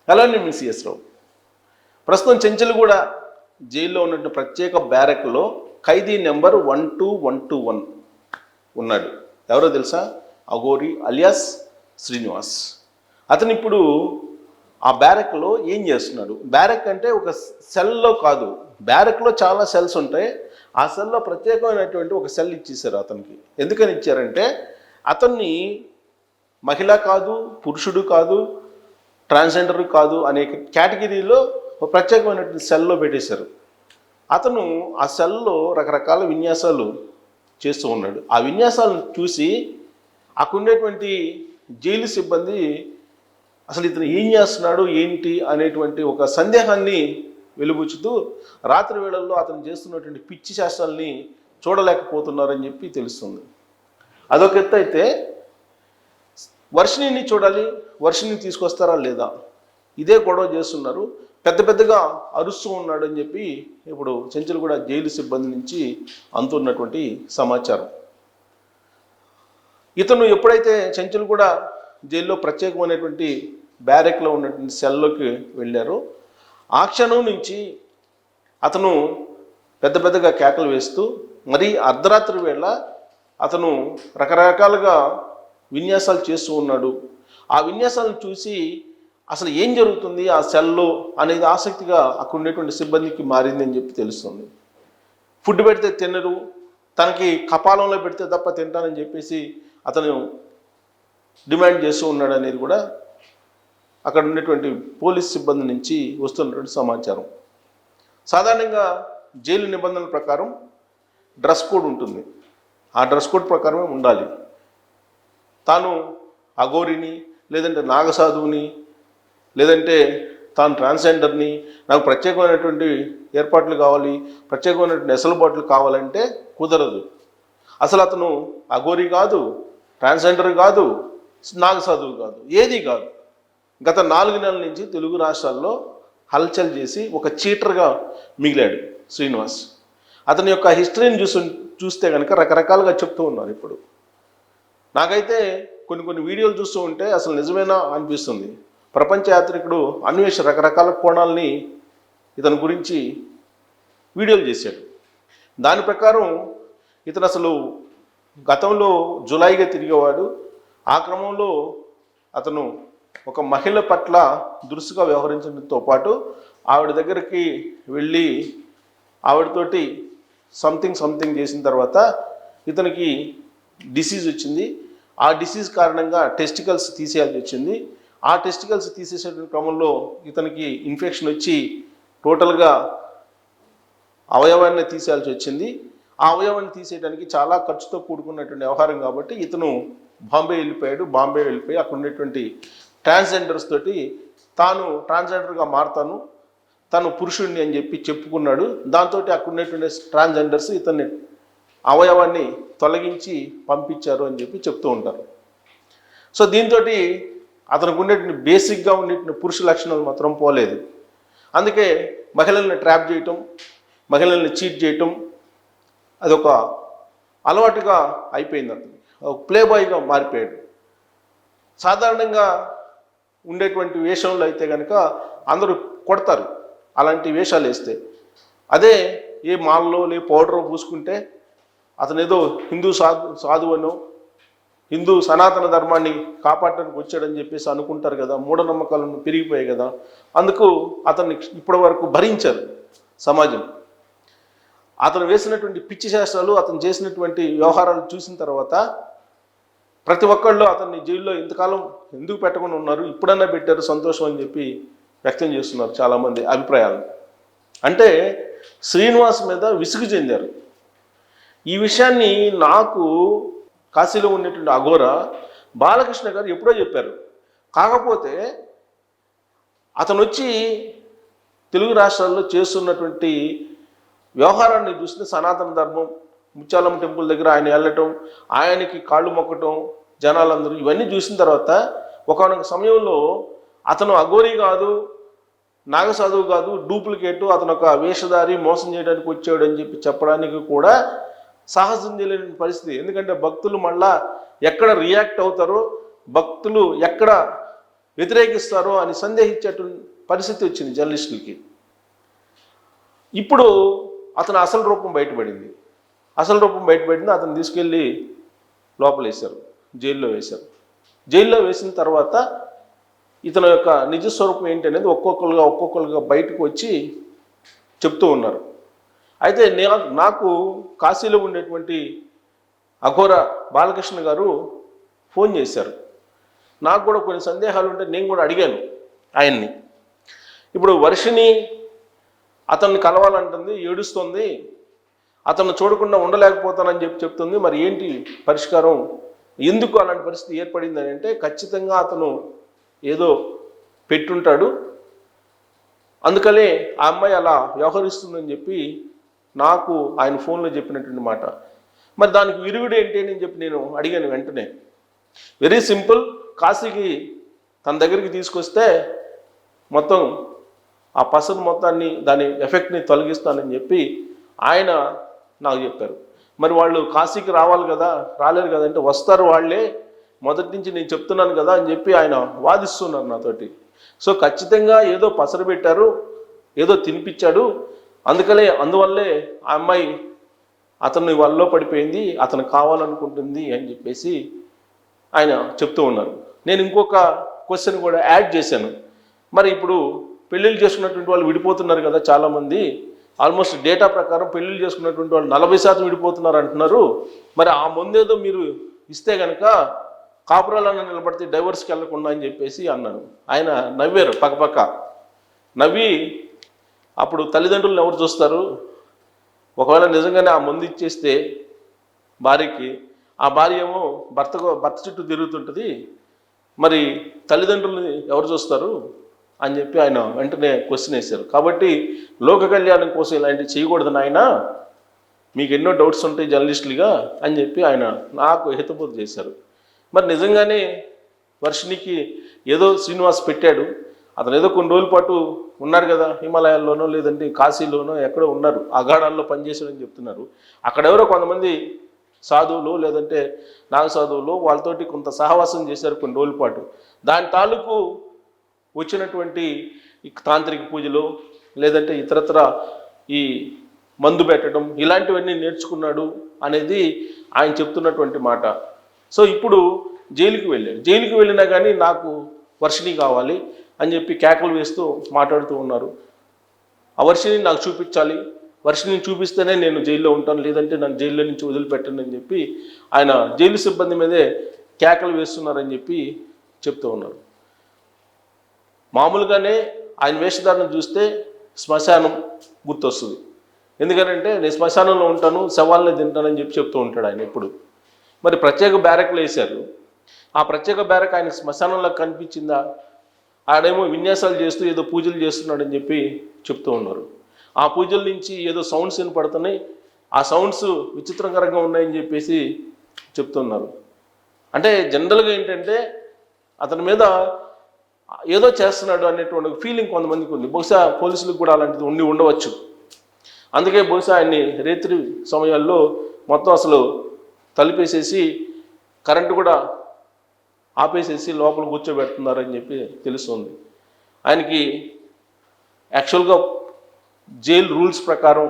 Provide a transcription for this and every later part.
Hello అండి, మీ CS రావు. ప్రస్తుతం చెంచల్గూడ జైల్లో ఉన్నటువంటి ప్రత్యేక బ్యారెక్లో ఖైదీ నెంబర్ 12121 ఉన్నాడు. ఎవరో తెలుసా? అఘోరి అలియాస్ శ్రీనివాస్. అతను ఇప్పుడు ఆ బ్యారెక్లో ఏం చేస్తున్నాడు? బ్యారెక్ అంటే ఒక సెల్లో కాదు, బ్యారెక్లో చాలా సెల్స్ ఉంటాయి. ఆ సెల్లో ప్రత్యేకమైనటువంటి ఒక సెల్ ఇచ్చేసారు అతనికి. ఎందుకని ఇచ్చారంటే అతన్ని మహిళ కాదు, పురుషుడు కాదు, ట్రాన్స్జెండర్ కాదు అనే కేటగిరీలో ఒక ప్రత్యేకమైనటువంటి సెల్లో పెట్టేశారు. అతను ఆ సెల్లో రకరకాల విన్యాసాలు చేస్తూ ఉన్నాడు. ఆ విన్యాసాలను చూసి అక్కడ ఉండేటువంటి జైలు సిబ్బంది అసలు ఇతను ఏం చేస్తున్నాడు ఏంటి అనేటువంటి ఒక సందేహాన్ని వెలుబుచ్చుతూ రాత్రి వేళల్లో అతను చేస్తున్నటువంటి పిచ్చి శాస్త్రాలని చూడలేకపోతున్నారని చెప్పి తెలుస్తుంది. అదొక ఎత్తు అయితే వర్షిణిని చూడాలి, వర్షిణిని తీసుకొస్తారా లేదా, ఇదే గొడవ చేస్తున్నారు. పెద్ద పెద్దగా అరుస్తూ ఉన్నాడు అని చెప్పి ఇప్పుడు చెంచల్గూడ జైలు సిబ్బంది నుంచి అందుతున్నటువంటి సమాచారం. ఇతను ఎప్పుడైతే చెంచల్గూడ జైల్లో ప్రత్యేకమైనటువంటి బ్యారెక్లో ఉన్నటువంటి సెల్లోకి వెళ్ళారో ఆ క్షణం నుంచి అతను పెద్ద పెద్దగా కేకలు వేస్తూ మరీ అర్ధరాత్రి వేళ అతను రకరకాలుగా విన్యాసాలు చేస్తూ ఉన్నాడు. ఆ విన్యాసాలను చూసి అసలు ఏం జరుగుతుంది ఆ సెల్లో అనేది ఆసక్తిగా అక్కడ ఉండేటువంటి సిబ్బందికి మారింది అని చెప్పి తెలుస్తుంది. ఫుడ్ పెడితే తినరు, తనకి కపాలంలో పెడితే తప్ప తింటానని చెప్పేసి అతను డిమాండ్ చేస్తూ ఉన్నాడు అనేది కూడా అక్కడ ఉండేటువంటి పోలీస్ సిబ్బంది నుంచి వస్తున్నటువంటి సమాచారం. సాధారణంగా జైలు నిబంధనల ప్రకారం డ్రెస్ కోడ్ ఉంటుంది. ఆ డ్రెస్ కోడ్ ప్రకారమే ఉండాలి. తాను అఘోరిని, లేదంటే నాగసాధువుని, లేదంటే తాను ట్రాన్స్జెండర్ని, నాకు ప్రత్యేకమైనటువంటి ఏర్పాట్లు కావాలి, ప్రత్యేకమైనటువంటి వెసులుబాట్లు కావాలంటే కుదరదు. అసలు అతను అఘోరి కాదు, ట్రాన్స్జెండర్ కాదు, నాగసాధువు కాదు, ఏది కాదు. గత 4 నెలల నుంచి తెలుగు రాష్ట్రాల్లో హల్చల్ చేసి ఒక చీటర్గా మిగిలాడు శ్రీనివాస్. అతని యొక్క హిస్టరీని చూస్తే కనుక రకరకాలుగా చెప్తూ ఉన్నారు. ఇప్పుడు నాకైతే కొన్ని వీడియోలు చూస్తూ ఉంటే అసలు నిజమేనా అనిపిస్తుంది. ప్రపంచ యాత్రికుడు అన్వేష్ రకరకాల కోణాలని ఇతని గురించి వీడియోలు చేశాడు. దాని ప్రకారం ఇతను అసలు గతంలో జులాయిగా తిరిగేవాడు. ఆ క్రమంలో అతను ఒక మహిళ పట్ల దురుసుగా వ్యవహరించడంతో పాటు ఆవిడ దగ్గరికి వెళ్ళి ఆవిడతోటి సంథింగ్ చేసిన తర్వాత ఇతనికి డిసీజ్ వచ్చింది. ఆ డిసీజ్ కారణంగా టెస్టికల్స్ తీసేయాల్సి వచ్చింది. ఆ టెస్టికల్స్ తీసేసే క్రమంలో ఇతనికి ఇన్ఫెక్షన్ వచ్చి టోటల్గా అవయవాన్ని తీసేయాల్సి వచ్చింది. ఆ అవయవాన్ని తీసేయడానికి చాలా ఖర్చుతో కూడుకున్నటువంటి వ్యవహారం కాబట్టి ఇతను బాంబే వెళ్ళిపోయి అక్కడ ఉన్నటువంటి ట్రాన్స్జెండర్స్ తోటి తాను ట్రాన్స్జెండర్గా మారుతాను, తను పురుషుడిని అని చెప్పి చెప్పుకున్నాడు. దాంతో అక్కడ ఉన్నటువంటి ట్రాన్స్జెండర్స్ ఇతన్ని అవయవాన్ని తొలగించి పంపించారు అని చెప్పి చెప్తూ ఉంటారు. సో దీంతో అతనికి ఉండేటువంటి బేసిక్గా ఉండేటువంటి పురుష లక్షణాలు మాత్రం పోలేదు. అందుకే మహిళల్ని ట్రాప్ చేయటం, మహిళల్ని చీట్ చేయటం అదొక అలవాటుగా అయిపోయింది. అతనికి ఒక ప్లే బాయ్గా మారిపోయాడు. సాధారణంగా ఉండేటువంటి వేషంలో అయితే కనుక అందరూ కొడతారు అలాంటి వేషాలు వేస్తే. అదే ఏ మాల్లో పౌడర్ పూసుకుంటే అతను ఏదో హిందూ సాధువనో హిందూ సనాతన ధర్మాన్ని కాపాడటానికి వచ్చాడని చెప్పేసి అనుకుంటారు కదా. మూఢనమ్మకాలను పెరిగిపోయాయి కదా. అందుకు అతన్ని ఇప్పటి వరకు భరించారు సమాజం. అతను వేసినటువంటి పిచ్చి శాస్త్రాలు, అతను చేసినటువంటి వ్యవహారాలు చూసిన తర్వాత ప్రతి ఒక్కళ్ళు అతన్ని జైల్లో ఇంతకాలం ఎందుకు పెట్టకుండా ఉన్నారు, ఇప్పుడన్నా పెట్టారు సంతోషం అని చెప్పి వ్యక్తం చేస్తున్నారు చాలామంది అభిప్రాయాలు. అంటే శ్రీనివాస్ మీద విసుగు చెందారు. ఈ విషయాన్ని నాకు కాశీలో ఉన్నటువంటి అఘోర బాలకృష్ణ గారు ఎప్పుడో చెప్పారు. కాకపోతే అతను వచ్చి తెలుగు రాష్ట్రాల్లో చేస్తున్నటువంటి వ్యవహారాన్ని చూస్తే సనాతన ధర్మం, ముత్యాలమ్మ టెంపుల్ దగ్గర ఆయన వెళ్ళటం, ఆయనకి కాళ్ళు మొక్కటం జనాలందరూ ఇవన్నీ చూసిన తర్వాత ఒకనొక సమయంలో అతను అఘోరి కాదు, నాగసాధువు కాదు, డూప్లికేటు, అతను ఒక వేషధారి, మోసం చేయడానికి వచ్చాడు అని చెప్పి చెప్పడానికి కూడా సాహసం చేయలేని పరిస్థితి. ఎందుకంటే భక్తులు మళ్ళా ఎక్కడ రియాక్ట్ అవుతారో, భక్తులు ఎక్కడ వ్యతిరేకిస్తారో అని సందేహించేటువంటి పరిస్థితి వచ్చింది జర్నలిస్టులకి. ఇప్పుడు అతను అసలు రూపం బయటపడింది. అతను తీసుకెళ్ళి లోపలేశారు, జైల్లో వేశారు. జైల్లో వేసిన తర్వాత ఇతని యొక్క నిజస్వరూపం ఏంటి అనేది ఒక్కొక్కరుగా బయటకు వచ్చి చెప్తూ ఉన్నారు. అయితే నాకు కాశీలో ఉండేటువంటి అఘోర బాలకృష్ణ గారు ఫోన్ చేశారు. నాకు కూడా కొన్ని సందేహాలు ఉంటే నేను కూడా అడిగాను ఆయన్ని. ఇప్పుడు వర్షిణి అతన్ని కలవాలంటుంది, ఏడుస్తుంది, అతను చూడకుండా ఉండలేకపోతానని చెప్తుంది. మరి ఏంటి పరిష్కారం, ఎందుకు అలాంటి పరిస్థితి ఏర్పడిందని అంటే, ఖచ్చితంగా అతను ఏదో పెట్టుంటాడు, అందుకనే ఆ అమ్మాయి అలా వ్యవహరిస్తుందని చెప్పి నాకు ఆయన ఫోన్లో చెప్పినటువంటి మాట. మరి దానికి విరుగుడు ఏంటి అని చెప్పి నేను అడిగాను వెంటనే. వెరీ సింపుల్, కాశీకి తన దగ్గరికి తీసుకొస్తే మొత్తం ఆ పసరు మొత్తాన్ని, దాని ఎఫెక్ట్ని తొలగిస్తానని చెప్పి ఆయన నాకు చెప్పారు. మరి వాళ్ళు కాశీకి రావాలి కదా, రాలేరు కదా అంటే, వస్తారు వాళ్ళే, మొదటి నుంచి నేను చెప్తున్నాను కదా అని చెప్పి ఆయన వాదిస్తున్నారు నాతోటి. సో ఖచ్చితంగా ఏదో పసరు పెట్టారు, ఏదో తినిపించాడు, అందువల్లే ఆ అమ్మాయి అతన్ని వల్లో పడిపోయింది, అతను కావాలనుకుంటుంది అని చెప్పేసి ఆయన చెప్తూ ఉన్నారు. నేను ఇంకొక క్వశ్చన్ కూడా యాడ్ చేశాను. మరి ఇప్పుడు పెళ్ళిళ్ళు చేసుకున్నటువంటి వాళ్ళు విడిపోతున్నారు కదా చాలామంది, ఆల్మోస్ట్ డేటా ప్రకారం పెళ్ళిళ్ళు చేసుకున్నటువంటి వాళ్ళు 40% విడిపోతున్నారు అంటున్నారు. మరి ఆ ముందేదో మీరు ఇస్తే కనుక కాపురాలన్నా నిలబడితే డైవర్స్కి వెళ్ళకుండా అని చెప్పేసి అన్నాను. ఆయన నవ్వారు పక్కపక్క. నవ్వి, అప్పుడు తల్లిదండ్రులను ఎవరు చూస్తారు, ఒకవేళ నిజంగానే ఆ మందు ఇచ్చేస్తే భార్యకి, ఆ భార్య ఏమో భర్త చుట్టూ తిరుగుతుంటుంది, మరి తల్లిదండ్రులని ఎవరు చూస్తారు అని చెప్పి ఆయన వెంటనే క్వశ్చన్ వేశారు. కాబట్టి లోక కళ్యాణం కోసం ఇలాంటివి చేయకూడదని ఆయన, మీకు ఎన్నో డౌట్స్ ఉంటాయి జర్నలిస్టులుగా అని చెప్పి ఆయన నాకు హితబోధ చేశారు. మరి నిజంగానే వర్షిణికి ఏదో శ్రీనివాస్ పెట్టాడు, అతను ఏదో కొన్ని రోజుల పాటు ఉన్నారు కదా హిమాలయాల్లోనో లేదంటే కాశీలోనో ఎక్కడో ఉన్నారు, అగాఢాల్లో పనిచేసాడని చెప్తున్నారు. అక్కడెవరో కొంతమంది సాధువులు లేదంటే నాగ సాధువులు వాళ్ళతోటి కొంత సహవాసం చేశారు కొన్ని రోజుల పాటు. దాని తాలూకు వచ్చినటువంటి తాంత్రిక పూజలు లేదంటే ఇతరత్ర ఈ మందు పెట్టడం ఇలాంటివన్నీ నేర్చుకున్నాడు అనేది ఆయన చెప్తున్నటువంటి మాట. సో ఇప్పుడు జైలుకి వెళ్ళినా కానీ నాకు వర్షిణి కావాలి అని చెప్పి కేకలు వేస్తూ మాట్లాడుతూ ఉన్నారు. ఆ వర్షిణిని నాకు చూపించాలి, వర్షిణిని చూపిస్తేనే నేను జైల్లో ఉంటాను, లేదంటే నన్ను జైల్లో నుంచి వదిలిపెట్టండి అని చెప్పి ఆయన జైలు సిబ్బంది మీదే కేకలు వేస్తున్నారని చెప్పి చెప్తూ ఉన్నారు. మామూలుగానే ఆయన వేషధారణ చూస్తే శ్మశానం గుర్తొస్తుంది. ఎందుకంటే నేను శ్మశానంలో ఉంటాను, శవాలని తింటానని చెప్పి చెప్తూ ఉంటాడు ఆయన ఎప్పుడు. మరి ప్రత్యేక బ్యారక్లు వేశారు, ఆ ప్రత్యేక బ్యారక్ ఆయన శ్మశానంలో కనిపించిందా? ఆడేమో విన్యాసాలు చేస్తూ ఏదో పూజలు చేస్తున్నాడని చెప్పి చెప్తూ ఉన్నారు. ఆ పూజల నుంచి ఏదో సౌండ్స్ వినపడుతున్నాయి, ఆ సౌండ్స్ విచిత్రకరంగా ఉన్నాయని చెప్పేసి చెప్తున్నారు. అంటే జనరల్గా ఏంటంటే అతని మీద ఏదో చేస్తున్నాడు అనేటువంటి ఫీలింగ్ కొంతమందికి ఉంది. బహుశా పోలీసులకు కూడా అలాంటిది ఉండవచ్చు. అందుకే బహుశా ఆయన్ని రాత్రి సమయాల్లో మొత్తం అసలు తలుపేసేసి కరెంటు కూడా ఆపేసేసి లోపల కూర్చోబెడుతున్నారని చెప్పి తెలుస్తుంది. ఆయనకి యాక్చువల్గా జైలు రూల్స్ ప్రకారం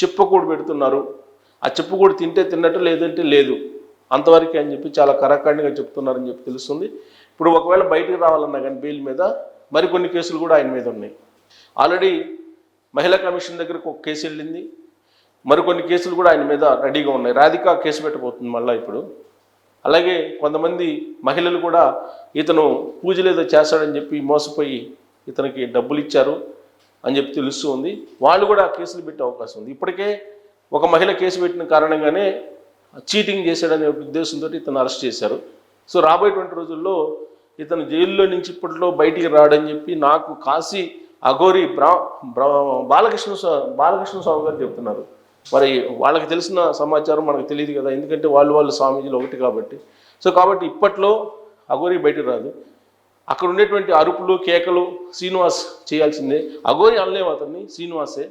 చెప్పకూడు పెడుతున్నారు, ఆ చెప్పకూడు తింటే తిన్నట్టు లేదంటే లేదు, అంతవరకు అని చెప్పి చాలా కరాఖండిగా చెప్తున్నారని చెప్పి తెలుస్తుంది. ఇప్పుడు ఒకవేళ బయటికి రావాలన్నా కానీ బెయిల్ మీద మరికొన్ని కేసులు కూడా ఆయన మీద ఉన్నాయి. ఆల్రెడీ మహిళా కమిషన్ దగ్గరకు ఒక కేసు వెళ్ళింది, మరికొన్ని కేసులు కూడా ఆయన మీద రెడీగా ఉన్నాయి. రాధిక కేసు పెట్టబోతుంది మళ్ళీ ఇప్పుడు. అలాగే కొంతమంది మహిళలు కూడా ఇతను పూజలు ఏదో చేస్తాడని చెప్పి మోసపోయి ఇతనికి డబ్బులు ఇచ్చారు అని చెప్పి తెలుస్తూ ఉంది, వాళ్ళు కూడా కేసులు పెట్టే అవకాశం ఉంది. ఇప్పటికే ఒక మహిళ కేసు పెట్టిన కారణంగానే చీటింగ్ చేశాడనే ఉద్దేశంతో ఇతను అరెస్ట్ చేశారు. సో రాబోయేటువంటి రోజుల్లో ఇతను జైల్లో నుంచి ఇప్పట్లో బయటికి రాడని చెప్పి నాకు కాశీ అఘోరి బాలకృష్ణ స్వామి గారు చెప్తున్నారు. మరి వాళ్ళకి తెలిసిన సమాచారం మనకు తెలియదు కదా, ఎందుకంటే వాళ్ళు స్వామీజీలు ఒకటి కాబట్టి. సో కాబట్టి ఇప్పట్లో అఘోరి బయటకు రాదు. అక్కడ ఉండేటువంటి అరుపులు కేకలు శ్రీనివాస్ చేయాల్సిందే. అఘోరి అనలేము అతన్ని, శ్రీనివాసే.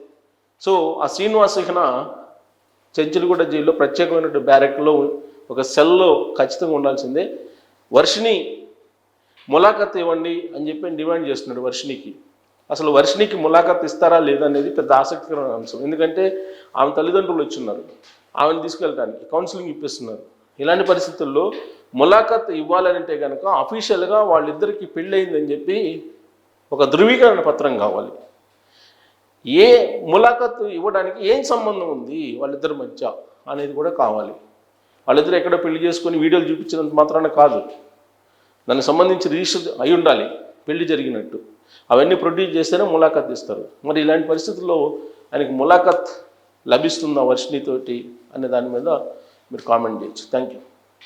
సో ఆ శ్రీనివాస్ ఇకన చెంచులగూడ జైల్లో ప్రత్యేకమైనటువంటి బ్యారెక్లో ఒక సెల్లో ఖచ్చితంగా ఉండాల్సిందే. వర్షిణి ములాఖత్ ఇవ్వండి అని చెప్పి డిమాండ్ చేస్తున్నాడు వర్షినికి. అసలు వర్షినికి ములాఖత్ ఇస్తారా లేదా అనేది పెద్ద ఆసక్తికరమైన అంశం. ఎందుకంటే ఆమె తల్లిదండ్రులు వచ్చిన్నారు, ఆమెను తీసుకెళ్ళడానికి కౌన్సిలింగ్ ఇప్పిస్తున్నారు. ఇలాంటి పరిస్థితుల్లో ములాఖత్ ఇవ్వాలంటే కనుక అఫీషియల్గా వాళ్ళిద్దరికీ పెళ్ళయిందని చెప్పి ఒక ధృవీకరణ పత్రం కావాలి. ఏ ములాఖత్ ఇవ్వడానికి ఏం సంబంధం ఉంది వాళ్ళిద్దరి మధ్య అనేది కూడా కావాలి. వాళ్ళిద్దరు ఎక్కడో పెళ్లి చేసుకొని వీడియోలు చూపించినంత మాత్రాన కాదు, దానికి సంబంధించి రిజిస్టర్ అయి ఉండాలి పెళ్లి జరిగినట్టు. అవన్నీ ప్రొడ్యూస్ చేస్తేనే ములాఖత్ ఇస్తారు. మరి ఇలాంటి పరిస్థితుల్లో ఆయనకి ములాఖత్ లభిస్తుందా వర్షినితోటి అనే దాని మీద మీరు కామెంట్ చేయొచ్చు. Thank you.